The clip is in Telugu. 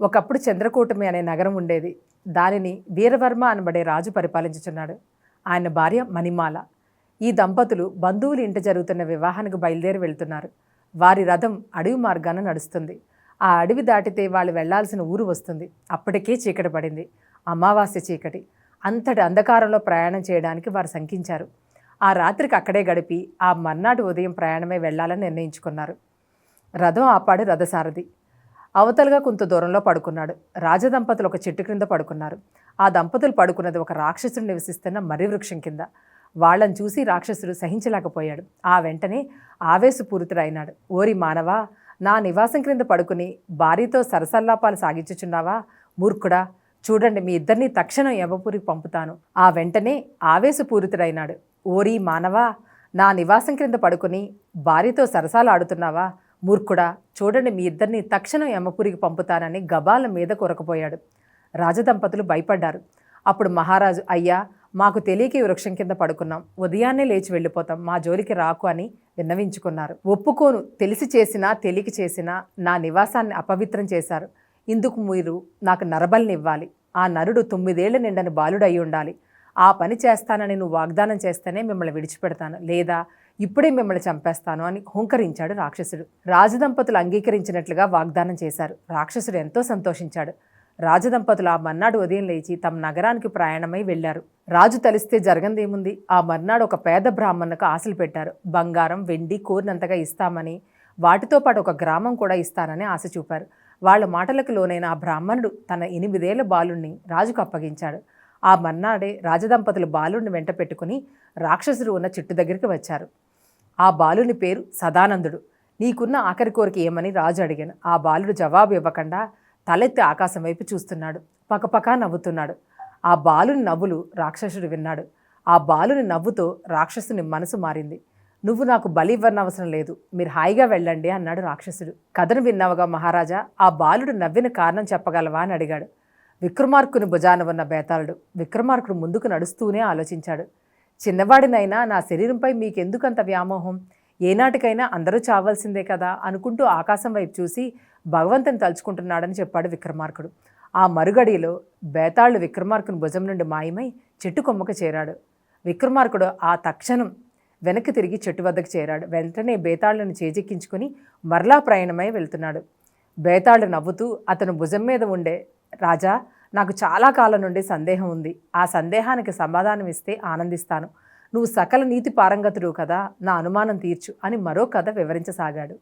ఒకప్పుడు చంద్రకూటమి అనే నగరం ఉండేది. దానిని వీరవర్మ అనబడే రాజు పరిపాలించుచున్నాడు. ఆయన భార్య మణిమాల. ఈ దంపతులు బంధువుల ఇంట జరుగుతున్న వివాహానికి బయలుదేరి వెళ్తున్నారు. వారి రథం అడవి మార్గాన నడుస్తుంది. ఆ అడవి దాటితే వాళ్ళు వెళ్లాల్సిన ఊరు వస్తుంది. అప్పటికే చీకటి పడింది. అమావాస్య చీకటి. అంతటి అంధకారంలో ప్రయాణం చేయడానికి వారు శంకించారు. ఆ రాత్రికి అక్కడే గడిపి ఆ మర్నాటి ఉదయం ప్రయాణమై వెళ్లాలని నిర్ణయించుకున్నారు. రథం ఆపాడు రథసారథి. అవతలుగా కొంత దూరంలో పడుకున్నాడు. రాజదంపతులు ఒక చెట్టు క్రింద పడుకున్నారు. ఆ దంపతులు పడుకున్నది ఒక రాక్షసుడు నివసిస్తున్న మర్రి వృక్షం కింద. వాళ్ళని చూసి రాక్షసుడు సహించలేకపోయాడు. ఆ వెంటనే ఆవేశపూరితుడైనాడు. ఓరి మానవా, నా నివాసం క్రింద పడుకుని భార్యతో సరసల్లాపాలు సాగించుచున్నావా? మూర్ఖుడా, చూడండి, మీ ఇద్దరిని తక్షణం యమపురికి పంపుతాను. ఆ వెంటనే ఆవేశపూరితుడైనాడు. ఓరి మానవా, నా నివాసం క్రింద పడుకుని భార్యతో సరసాలు ఆడుతున్నావా? మూర్ఖుడా, చూడండి, మీ ఇద్దరిని తక్షణం యమపురికి పంపుతానని గబాల మీద కొరకపోయాడు. రాజదంపతులు భయపడ్డారు. అప్పుడు మహారాజు, అయ్యా, మాకు తెలియక ఈ వృక్షం కింద పడుకున్నాం, ఉదయాన్నే లేచి వెళ్ళిపోతాం, మా జోలికి రాకు అని విన్నవించుకున్నారు. ఒప్పుకోను, తెలిసి చేసినా తెలియక చేసినా నా నివాసాన్ని అపవిత్రం చేశారు. ఇందుకు మీరు నాకు నరబలిని ఇవ్వాలి. ఆ నరుడు 9 ఏళ్ల నిండని బాలుడు అయి ఉండాలి. ఆ పని చేస్తానని నువ్వు వాగ్దానం చేస్తేనే మిమ్మల్ని విడిచిపెడతాను, లేదా ఇప్పుడే మిమ్మల్ని చంపేస్తాను అని హుంకరించాడు రాక్షసుడు. రాజదంపతులు అంగీకరించినట్లుగా వాగ్దానం చేశారు. రాక్షసుడు ఎంతో సంతోషించాడు. రాజదంపతులు ఆ మర్నాడు ఉదయం లేచి తమ నగరానికి ప్రయాణమై వెళ్లారు. రాజు తలిస్తే జరగందేముంది, ఆ మర్నాడు ఒక పేద బ్రాహ్మణుకు ఆశలు పెట్టారు. బంగారం, వెండి కోరినంతగా ఇస్తామని, వాటితో పాటు ఒక గ్రామం కూడా ఇస్తానని ఆశ చూపారు. వాళ్ళ మాటలకు లోనైన ఆ బ్రాహ్మణుడు తన 8 ఏళ్ల బాలుణ్ణి రాజుకు అప్పగించాడు. ఆ మర్నాడే రాజదంపతులు బాలుడిని వెంట పెట్టుకుని రాక్షసుడు ఉన్న చెట్టు దగ్గరికి వచ్చారు. ఆ బాలుని పేరు సదానందుడు. నీకున్న ఆఖరి కోరిక ఏమని రాజు అడిగాను. ఆ బాలుడు జవాబు ఇవ్వకుండా తలెత్తి ఆకాశం వైపు చూస్తున్నాడు. పకపకా నవ్వుతున్నాడు. ఆ బాలుని నవ్వులు రాక్షసుడు విన్నాడు. ఆ బాలుని నవ్వుతో రాక్షసుని మనసు మారింది. నువ్వు నాకు బలి ఇవ్వనవసరం లేదు, మీరు హాయిగా వెళ్ళండి అన్నాడు రాక్షసుడు. కథను విన్నావుగా మహారాజా, ఆ బాలుడు నవ్విన కారణం చెప్పగలవా అని అడిగాడు. విక్రమార్కుని భుజాన ఉన్న బేతాళుడు. విక్రమార్కుడు ముందుకు నడుస్తూనే ఆలోచించాడు. చిన్నవాడినైనా నా శరీరంపై మీకెందుకంత వ్యామోహం? ఏనాటికైనా అందరూ చావాల్సిందే కదా అనుకుంటూ ఆకాశం వైపు చూసి భగవంతుని తలుచుకుంటున్నాడని చెప్పాడు విక్రమార్కుడు. ఆ మరుగడిలో బేతాళుడు విక్రమార్కుని భుజం నుండి మాయమై చెట్టు కొమ్మకు చేరాడు. విక్రమార్కుడు ఆ తక్షణం వెనక్కి తిరిగి చెట్టు వద్దకు చేరాడు. వెంటనే బేతాళుని చేజెక్కించుకుని మరలా ప్రయాణమై వెళ్తున్నాడు. బేతాళుడు నవ్వుతూ అతను భుజం మీద ఉండే, రాజా, నాకు చాలా కాలం నుండి సందేహం ఉంది. ఆ సందేహానికి సమాధానం ఇస్తే ఆనందిస్తాను. నువ్వు సకల నీతి పారంగతుడు కదా, నా అనుమానం తీర్చు అని మరో కథ వివరించసాగాడు.